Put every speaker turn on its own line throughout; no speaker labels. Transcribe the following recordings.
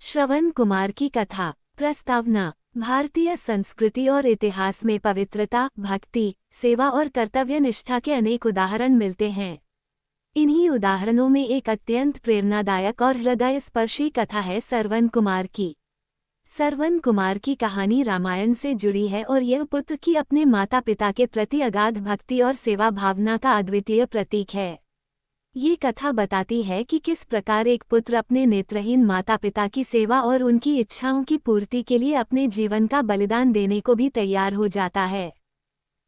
श्रवण कुमार की कथा। प्रस्तावना। भारतीय संस्कृति और इतिहास में पवित्रता, भक्ति, सेवा और कर्तव्य निष्ठा के अनेक उदाहरण मिलते हैं। इन्हीं उदाहरणों में एक अत्यंत प्रेरणादायक और हृदय स्पर्शी कथा है श्रवण कुमार की। श्रवण कुमार की कहानी रामायण से जुड़ी है और यह पुत्र की अपने माता पिता के प्रति अगाध भक्ति और सेवा भावना का अद्वितीय प्रतीक है। ये कथा बताती है कि किस प्रकार एक पुत्र अपने नेत्रहीन माता पिता की सेवा और उनकी इच्छाओं की पूर्ति के लिए अपने जीवन का बलिदान देने को भी तैयार हो जाता है।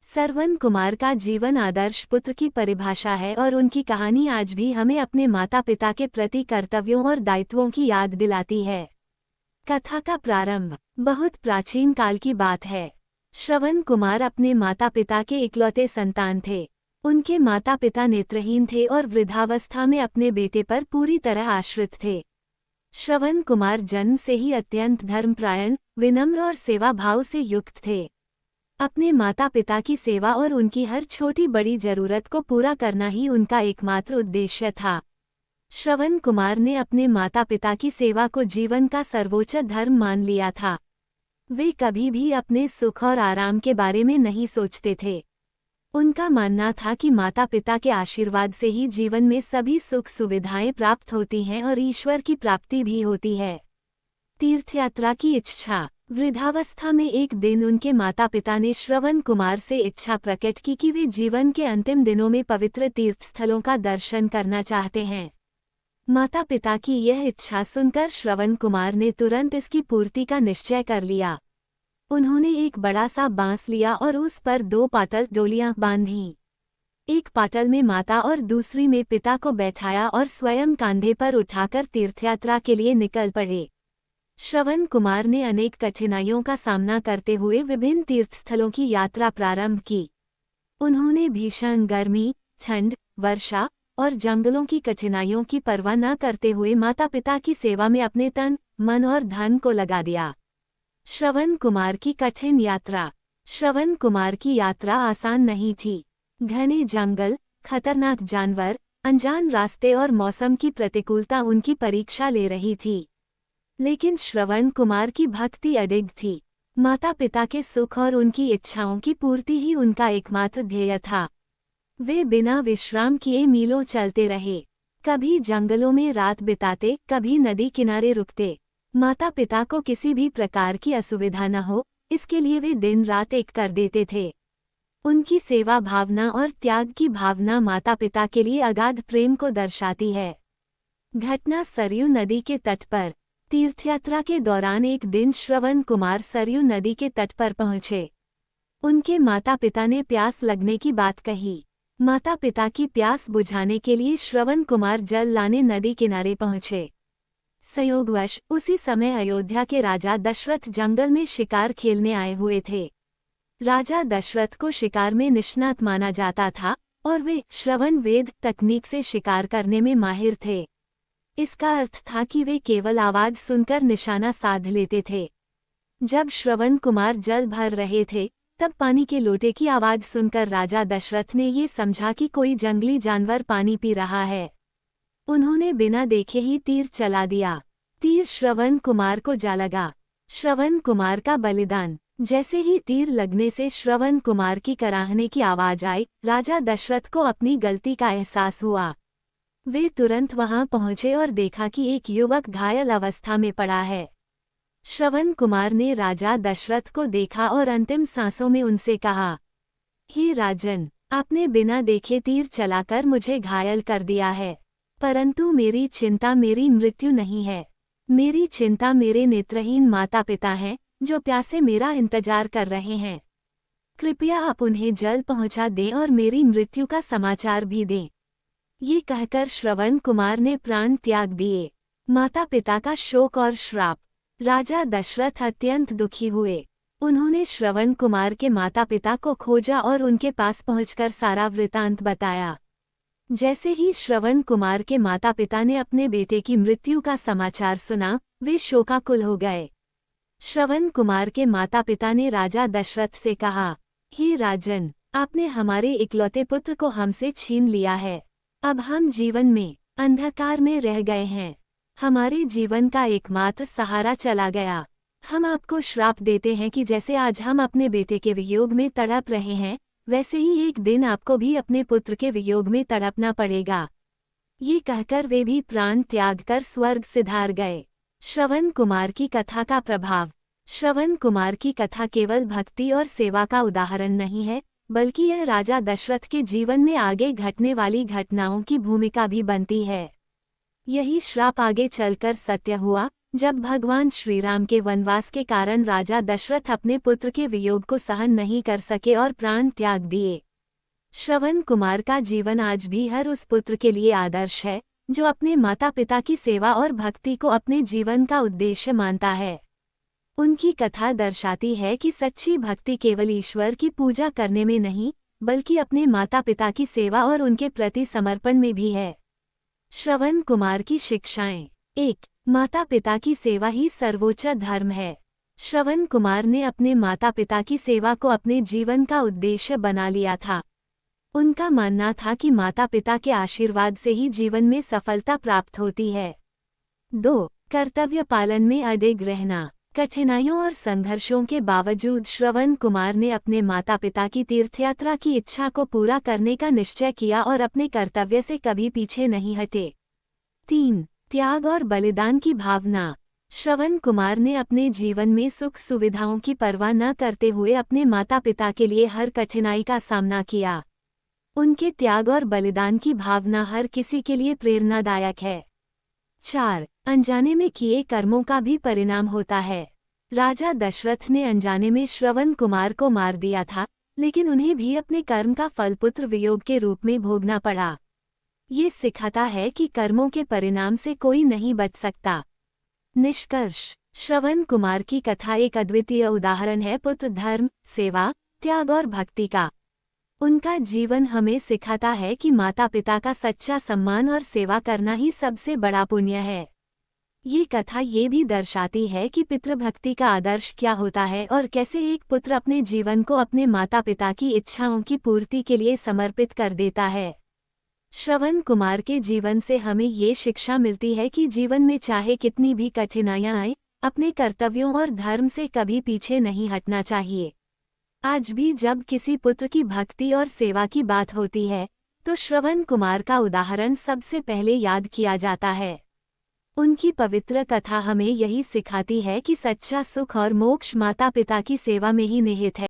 श्रवण कुमार का जीवन आदर्श पुत्र की परिभाषा है और उनकी कहानी आज भी हमें अपने माता पिता के प्रति कर्तव्यों और दायित्वों की याद दिलाती है। कथा का प्रारंभ बहुत प्राचीन काल की बात है। श्रवण कुमार अपने माता पिता के इकलौते संतान थे। उनके माता पिता नेत्रहीन थे और वृद्धावस्था में अपने बेटे पर पूरी तरह आश्रित थे। श्रवण कुमार जन्म से ही अत्यंत धर्मपरायण, विनम्र और सेवा भाव से युक्त थे। अपने माता पिता की सेवा और उनकी हर छोटी बड़ी जरूरत को पूरा करना ही उनका एकमात्र उद्देश्य था। श्रवण कुमार ने अपने माता पिता की सेवा को जीवन का सर्वोच्च धर्म मान लिया था। वे कभी भी अपने सुख और आराम के बारे में नहीं सोचते थे। उनका मानना था कि माता पिता के आशीर्वाद से ही जीवन में सभी सुख सुविधाएं प्राप्त होती हैं और ईश्वर की प्राप्ति भी होती है। तीर्थयात्रा की इच्छा। वृद्धावस्था में एक दिन उनके माता पिता ने श्रवण कुमार से इच्छा प्रकट की कि वे जीवन के अंतिम दिनों में पवित्र तीर्थस्थलों का दर्शन करना चाहते हैं। माता पिता की यह इच्छा सुनकर श्रवण कुमार ने तुरंत इसकी पूर्ति का निश्चय कर लिया। उन्होंने एक बड़ा सा बांस लिया और उस पर 2 पाटल डोलियां बांधीं। एक पाटल में माता और दूसरी में पिता को बैठाया और स्वयं कांधे पर उठाकर तीर्थयात्रा के लिए निकल पड़े। श्रवण कुमार ने अनेक कठिनाइयों का सामना करते हुए विभिन्न तीर्थस्थलों की यात्रा प्रारंभ की। उन्होंने भीषण गर्मी, ठंड, वर्षा और जंगलों की कठिनाइयों की परवाह न करते हुए माता पिता की सेवा में अपने तन, मन और धन को लगा दिया। श्रवण कुमार की कठिन यात्रा। श्रवण कुमार की यात्रा आसान नहीं थी। घने जंगल, खतरनाक जानवर, अनजान रास्ते और मौसम की प्रतिकूलता उनकी परीक्षा ले रही थी। लेकिन श्रवण कुमार की भक्ति अडिग थी। माता पिता के सुख और उनकी इच्छाओं की पूर्ति ही उनका एकमात्र ध्येय था। वे बिना विश्राम किए मीलों चलते रहे। कभी जंगलों में रात बिताते, कभी नदी किनारे रुकते। माता पिता को किसी भी प्रकार की असुविधा न हो, इसके लिए वे दिन रात एक कर देते थे। उनकी सेवा भावना और त्याग की भावना माता पिता के लिए अगाध प्रेम को दर्शाती है। घटना सरयू नदी के तट पर। तीर्थयात्रा के दौरान एक दिन श्रवण कुमार सरयू नदी के तट पर पहुंचे। उनके माता पिता ने प्यास लगने की बात कही। माता पिता की प्यास बुझाने के लिए श्रवण कुमार जल लाने नदी किनारे पहुंचे। संयोगवश उसी समय अयोध्या के राजा दशरथ जंगल में शिकार खेलने आए हुए थे। राजा दशरथ को शिकार में निष्णात माना जाता था और वे श्रवण वेद तकनीक से शिकार करने में माहिर थे। इसका अर्थ था कि वे केवल आवाज सुनकर निशाना साध लेते थे। जब श्रवण कुमार जल भर रहे थे, तब पानी के लोटे की आवाज सुनकर राजा दशरथ ने ये समझा कि कोई जंगली जानवर पानी पी रहा है। उन्होंने बिना देखे ही तीर चला दिया। तीर श्रवण कुमार को जा लगा। श्रवण कुमार का बलिदान। जैसे ही तीर लगने से श्रवण कुमार की कराहने की आवाज आई, राजा दशरथ को अपनी गलती का एहसास हुआ। वे तुरंत वहां पहुंचे और देखा कि एक युवक घायल अवस्था में पड़ा है। श्रवण कुमार ने राजा दशरथ को देखा और अंतिम सांसों में उनसे कहा, हे राजन, आपने बिना देखे तीर चलाकर मुझे घायल कर दिया है, परंतु मेरी चिंता मेरी मृत्यु नहीं है। मेरी चिंता मेरे नेत्रहीन माता पिता हैं, जो प्यासे मेरा इंतजार कर रहे हैं। कृपया आप उन्हें जल पहुंचा दें और मेरी मृत्यु का समाचार भी दें। ये कहकर श्रवण कुमार ने प्राण त्याग दिए। माता पिता का शोक और श्राप। राजा दशरथ अत्यंत दुखी हुए। उन्होंने श्रवण कुमार के माता पिता को खोजा और उनके पास पहुंचकर सारा वृतांत बताया। जैसे ही श्रवण कुमार के माता पिता ने अपने बेटे की मृत्यु का समाचार सुना, वे शोकाकुल हो गए। श्रवण कुमार के माता पिता ने राजा दशरथ से कहा, हे राजन, आपने हमारे इकलौते पुत्र को हमसे छीन लिया है। अब हम जीवन में अंधकार में रह गए हैं। हमारे जीवन का एकमात्र सहारा चला गया। हम आपको श्राप देते हैं कि जैसे आज हम अपने बेटे के वियोग में तड़प रहे हैं, वैसे ही एक दिन आपको भी अपने पुत्र के वियोग में तड़पना पड़ेगा। ये कहकर वे भी प्राण त्याग कर स्वर्ग सिधार गए। श्रवण कुमार की कथा का प्रभाव। श्रवण कुमार की कथा केवल भक्ति और सेवा का उदाहरण नहीं है, बल्कि यह राजा दशरथ के जीवन में आगे घटने वाली घटनाओं की भूमिका भी बनती है। यही श्राप आगे चलकर सत्य हुआ, जब भगवान श्रीराम के वनवास के कारण राजा दशरथ अपने पुत्र के वियोग को सहन नहीं कर सके और प्राण त्याग दिए। श्रवण कुमार का जीवन आज भी हर उस पुत्र के लिए आदर्श है, जो अपने माता पिता की सेवा और भक्ति को अपने जीवन का उद्देश्य मानता है। उनकी कथा दर्शाती है कि सच्ची भक्ति केवल ईश्वर की पूजा करने में नहीं, बल्कि अपने माता पिता की सेवा और उनके प्रति समर्पण में भी है। श्रवण कुमार की शिक्षाएं। 1. माता पिता की सेवा ही सर्वोच्च धर्म है। श्रवण कुमार ने अपने माता पिता की सेवा को अपने जीवन का उद्देश्य बना लिया था। उनका मानना था कि माता पिता के आशीर्वाद से ही जीवन में सफलता प्राप्त होती है। 2. कर्तव्य पालन में अडिग रहना। कठिनाइयों और संघर्षों के बावजूद श्रवण कुमार ने अपने माता पिता की तीर्थयात्रा की इच्छा को पूरा करने का निश्चय किया और अपने कर्तव्य से कभी पीछे नहीं हटे। 3. त्याग और बलिदान की भावना। श्रवण कुमार ने अपने जीवन में सुख सुविधाओं की परवाह न करते हुए अपने माता पिता के लिए हर कठिनाई का सामना किया। उनके त्याग और बलिदान की भावना हर किसी के लिए प्रेरणादायक है। 4. अनजाने में किए कर्मों का भी परिणाम होता है। राजा दशरथ ने अनजाने में श्रवण कुमार को मार दिया था, लेकिन उन्हें भी अपने कर्म का फल पुत्र वियोग के रूप में भोगना पड़ा। ये सिखाता है कि कर्मों के परिणाम से कोई नहीं बच सकता। निष्कर्ष। श्रवण कुमार की कथा एक अद्वितीय उदाहरण है पुत्र धर्म, सेवा, त्याग और भक्ति का। उनका जीवन हमें सिखाता है कि माता पिता का सच्चा सम्मान और सेवा करना ही सबसे बड़ा पुण्य है। ये कथा ये भी दर्शाती है कि पितृभक्ति का आदर्श क्या होता है और कैसे एक पुत्र अपने जीवन को अपने माता पिता की इच्छाओं की पूर्ति के लिए समर्पित कर देता है। श्रवण कुमार के जीवन से हमें ये शिक्षा मिलती है कि जीवन में चाहे कितनी भी कठिनाइयां आए, अपने कर्तव्यों और धर्म से कभी पीछे नहीं हटना चाहिए। आज भी जब किसी पुत्र की भक्ति और सेवा की बात होती है, तो श्रवण कुमार का उदाहरण सबसे पहले याद किया जाता है। उनकी पवित्र कथा हमें यही सिखाती है कि सच्चा सुख और मोक्ष माता पिता की सेवा में ही निहित है।